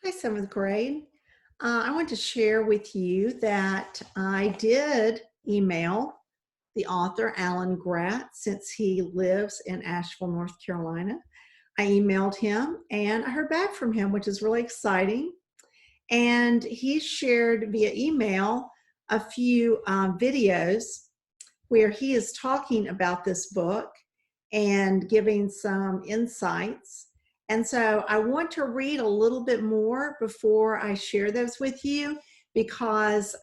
Hi, 7th grade. I want to share with you that I did email the author, Alan Gratz, since he lives in Asheville, North Carolina. I emailed him and I heard back from him, which is really exciting. And he shared via email a few videos where he is talking about this book and giving some insights. And so I want to read a little bit more before I share those with you, because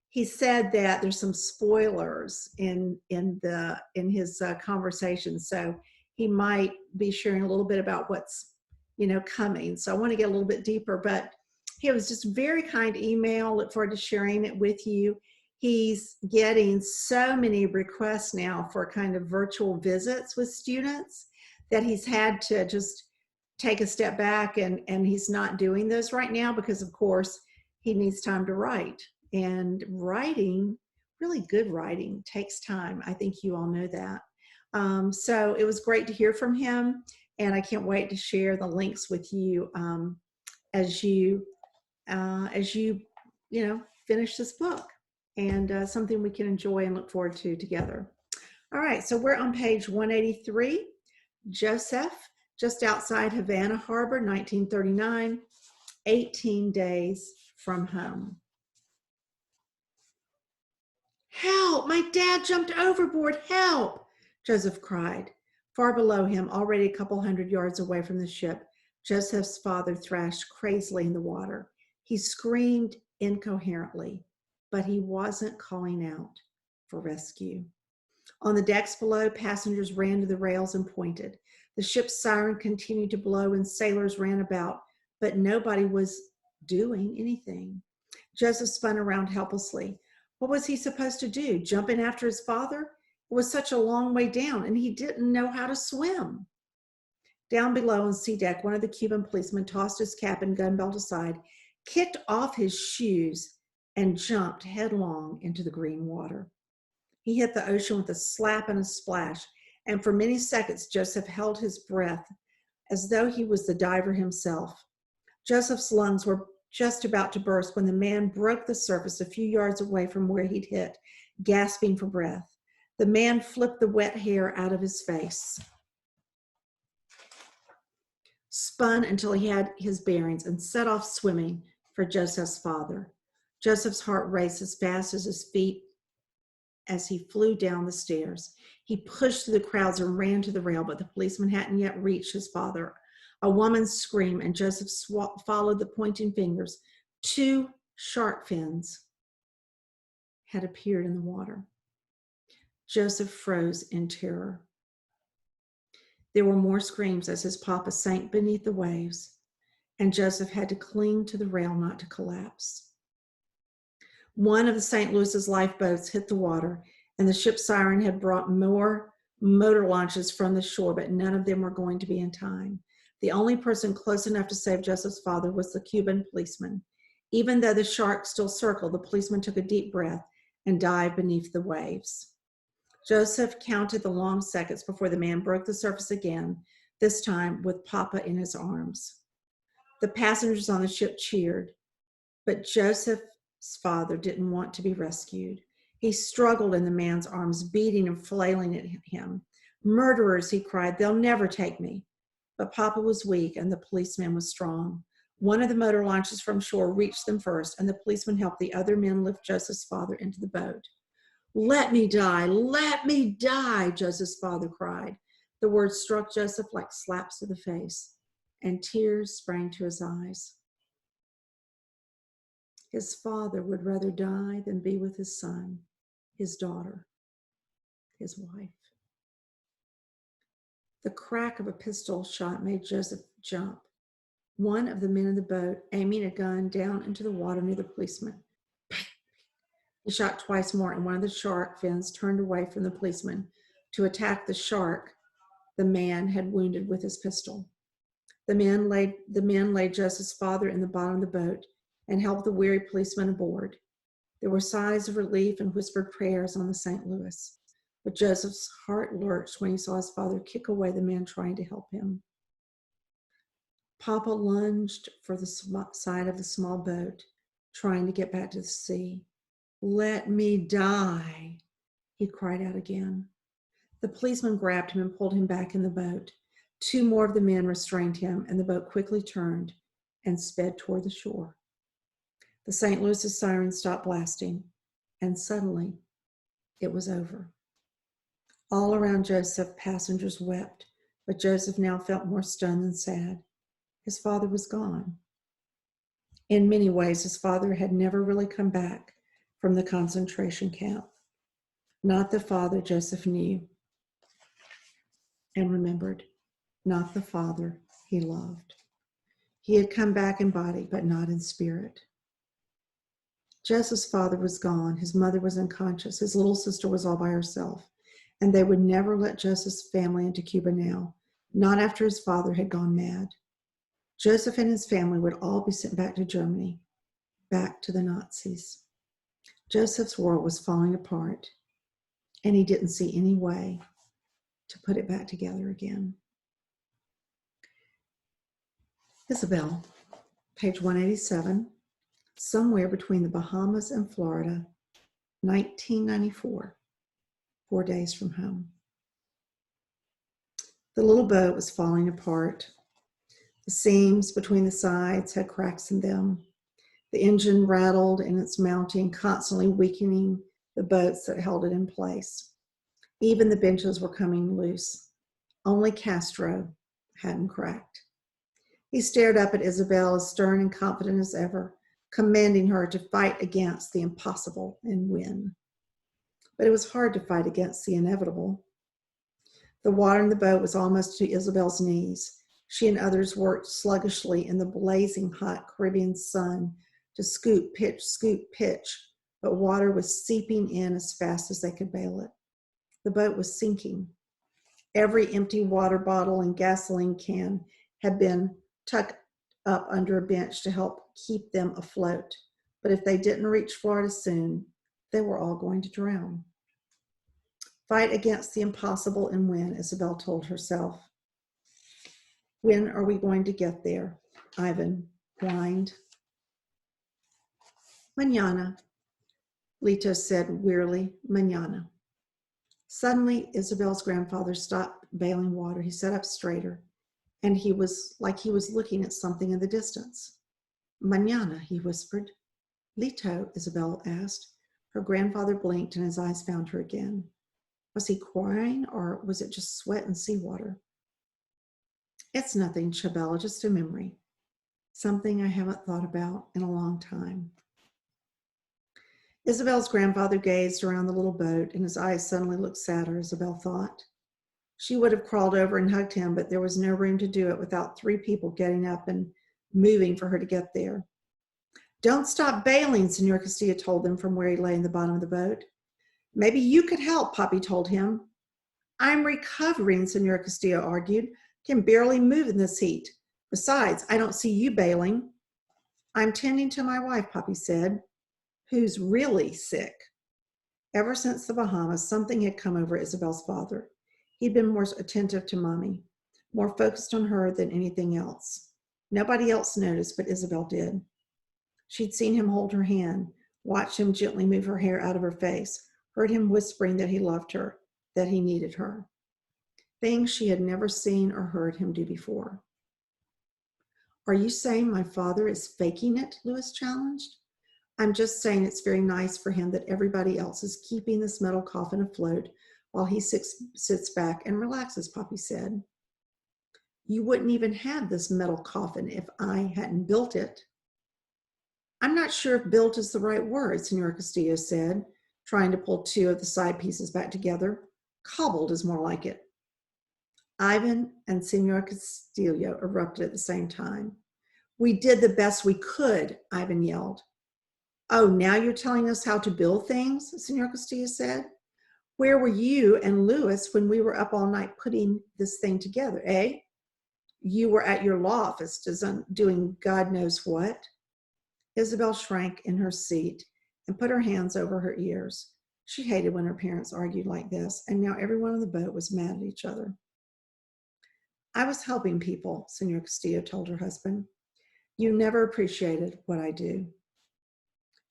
he said that there's some spoilers in his conversation. So he might be sharing a little bit about what's coming. So I want to get a little bit deeper, but he was just very kind email. Look forward to sharing it with you. He's getting so many requests now for kind of virtual visits with students that he's had to just take a step back, and he's not doing those right now because, of course, he needs time to write. And writing, really good writing, takes time. I think you all know that. So it was great to hear from him, and I can't wait to share the links with you as you finish this book, and something we can enjoy and look forward to together. All right, so we're on page 183. Joseph, just outside Havana Harbor, 1939, 18 days from home. "Help! My dad jumped overboard! Help!" Joseph cried. Far below him, already a couple hundred yards away from the ship, Joseph's father thrashed crazily in the water. He screamed incoherently, but he wasn't calling out for rescue. On the decks below, passengers ran to the rails and pointed. The ship's siren continued to blow and sailors ran about, but nobody was doing anything. Joseph spun around helplessly. What was he supposed to do? Jump in after his father? It was such a long way down, and he didn't know how to swim. Down below on sea deck, one of the Cuban policemen tossed his cap and gun belt aside, kicked off his shoes, and jumped headlong into the green water. He hit the ocean with a slap and a splash, and for many seconds, Joseph held his breath as though he was the diver himself. Joseph's lungs were just about to burst when the man broke the surface a few yards away from where he'd hit, gasping for breath. The man flipped the wet hair out of his face, spun until he had his bearings, and set off swimming for Joseph's father. Joseph's heart raced as fast as his feet as he flew down the stairs. He pushed through the crowds and ran to the rail, but the policeman hadn't yet reached his father. A woman's scream, and Joseph followed the pointing fingers. 2 shark fins had appeared in the water. Joseph froze in terror. There were more screams as his papa sank beneath the waves, and Joseph had to cling to the rail not to collapse. One of the St. Louis's lifeboats hit the water, and the ship's siren had brought more motor launches from the shore, but none of them were going to be in time. The only person close enough to save Joseph's father was the Cuban policeman. Even though the shark still circled, the policeman took a deep breath and dived beneath the waves. Joseph counted the long seconds before the man broke the surface again, this time with Papa in his arms. The passengers on the ship cheered, but Joseph's father didn't want to be rescued. He struggled in the man's arms, beating and flailing at him. "Murderers," he cried, "they'll never take me." But Papa was weak and the policeman was strong. One of the motor launches from shore reached them first, and the policeman helped the other men lift Joseph's father into the boat. "Let me die, let me die," Joseph's father cried. The words struck Joseph like slaps to the face, and tears sprang to his eyes. His father would rather die than be with his son, his daughter, his wife. The crack of a pistol shot made Joseph jump. One of the men in the boat, aiming a gun down into the water near the policeman. He shot twice more, and one of the shark fins turned away from the policeman to attack the shark the man had wounded with his pistol. The men laid Joseph's father in the bottom of the boat and helped the weary policeman aboard. There were sighs of relief and whispered prayers on the St. Louis. But Joseph's heart lurched when he saw his father kick away the man trying to help him. Papa lunged for the side of the small boat, trying to get back to the sea. "Let me die," he cried out again. The policeman grabbed him and pulled him back in the boat. 2 more of the men restrained him, and the boat quickly turned and sped toward the shore. The St. Louis's siren stopped blasting, and suddenly it was over. All around Joseph, passengers wept, but Joseph now felt more stunned than sad. His father was gone. In many ways, his father had never really come back from the concentration camp. Not the father Joseph knew and remembered, not the father he loved. He had come back in body, but not in spirit. Joseph's father was gone. His mother was unconscious. His little sister was all by herself. And they would never let Joseph's family into Cuba now, not after his father had gone mad. Joseph and his family would all be sent back to Germany, back to the Nazis. Joseph's world was falling apart, and he didn't see any way to put it back together again. Isabel, page 187, somewhere between the Bahamas and Florida, 1994, 4 days from home. The little boat was falling apart. The seams between the sides had cracks in them. The engine rattled in its mounting, constantly weakening the boats that held it in place. Even the benches were coming loose. Only Castro hadn't cracked. He stared up at Isabel, as stern and confident as ever, commanding her to fight against the impossible and win. But it was hard to fight against the inevitable. The water in the boat was almost to Isabel's knees. She and others worked sluggishly in the blazing hot Caribbean sun to scoop, pitch, but water was seeping in as fast as they could bail it. The boat was sinking. Every empty water bottle and gasoline can had been tucked up under a bench to help keep them afloat. But if they didn't reach Florida soon, they were all going to drown. Fight against the impossible and win, Isabel told herself. When are we going to get there? Ivan whined. Mañana, Lito said wearily. Mañana. Suddenly, Isabel's grandfather stopped bailing water. He sat up straighter, and he was looking at something in the distance. Mañana, he whispered. Lito, Isabel asked. Her grandfather blinked, and his eyes found her again. Was he crying, or was it just sweat and seawater? It's nothing, Chabela, just a memory. Something I haven't thought about in a long time. Isabel's grandfather gazed around the little boat, and his eyes suddenly looked sadder, Isabel thought. She would have crawled over and hugged him, but there was no room to do it without 3 people getting up and moving for her to get there. Don't stop bailing, Senor Castillo told them from where he lay in the bottom of the boat. Maybe you could help, Papi told him. I'm recovering, Senor Castillo argued. Can barely move in this heat. Besides, I don't see you bailing. I'm tending to my wife, Papi said, who's really sick. Ever since the Bahamas, something had come over Isabel's father. He'd been more attentive to Mommy, more focused on her than anything else. Nobody else noticed, but Isabel did. She'd seen him hold her hand, watched him gently move her hair out of her face, heard him whispering that he loved her, that he needed her. Things she had never seen or heard him do before. Are you saying my father is faking it? Louis challenged. I'm just saying it's very nice for him that everybody else is keeping this metal coffin afloat while he sits back and relaxes, Papi said. You wouldn't even have this metal coffin if I hadn't built it. I'm not sure if built is the right word, Senor Castillo said, trying to pull 2 of the side pieces back together. Cobbled is more like it. Ivan and Senor Castillo erupted at the same time. We did the best we could, Ivan yelled. Oh, now you're telling us how to build things, Senor Castillo said. Where were you and Louis when we were up all night putting this thing together, eh? You were at your law office doing God knows what. Isabel shrank in her seat and put her hands over her ears. She hated when her parents argued like this, and now everyone on the boat was mad at each other. I was helping people, Senora Castillo told her husband. You never appreciated what I do.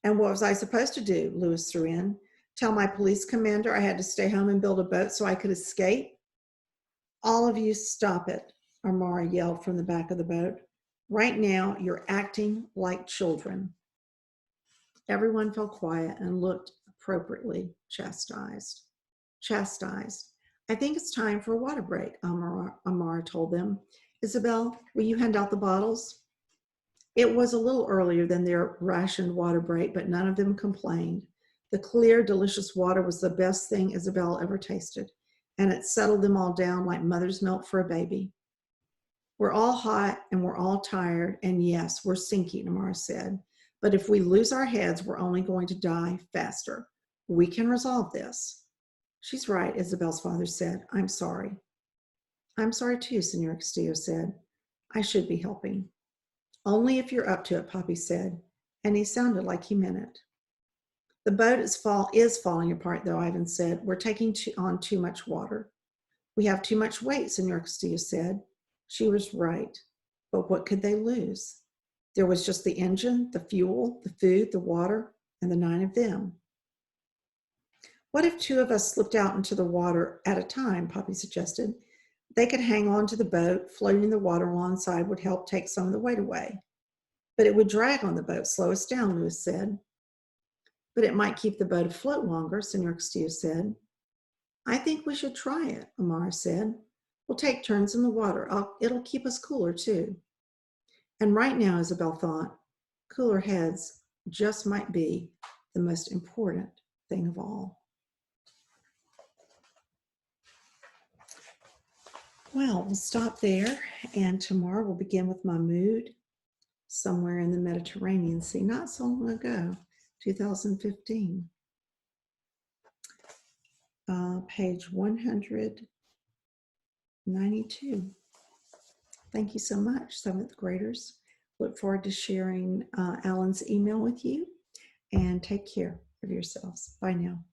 And what was I supposed to do? Lewis threw in. Tell my police commander I had to stay home and build a boat so I could escape? All of you stop it, Amara yelled from the back of the boat. Right now, you're acting like children. Everyone fell quiet and looked appropriately chastised. I think it's time for a water break, Amara told them. Isabel, will you hand out the bottles? It was a little earlier than their rationed water break, but none of them complained. The clear, delicious water was the best thing Isabel ever tasted, and it settled them all down like mother's milk for a baby. We're all hot and we're all tired, and yes, we're sinking, Amara said. But if we lose our heads, we're only going to die faster. We can resolve this. She's right, Isabel's father said. I'm sorry. I'm sorry too, Senora Castillo said. I should be helping. Only if you're up to it, Poppy said, and he sounded like he meant it. The boat is falling apart, though, Ivan said. We're taking on too much water. We have too much weight, Senora Castillo said. She was right, but what could they lose? There was just the engine, the fuel, the food, the water, and the 9 of them. What if 2 of us slipped out into the water at a time, Poppy suggested. They could hang on to the boat. Floating in the water alongside would help take some of the weight away. But it would drag on the boat, slow us down, Lewis said. But it might keep the boat afloat longer, Senora Castillo said. I think we should try it, Amara said. We'll take turns in the water. It'll keep us cooler, too. And right now, Isabel thought, cooler heads just might be the most important thing of all. Well, we'll stop there, and tomorrow we'll begin with Mahmoud, somewhere in the Mediterranean Sea, not so long ago, 2015. Page 192. Thank you so much, 7th graders. Look forward to sharing Alan's email with you, and take care of yourselves. Bye now.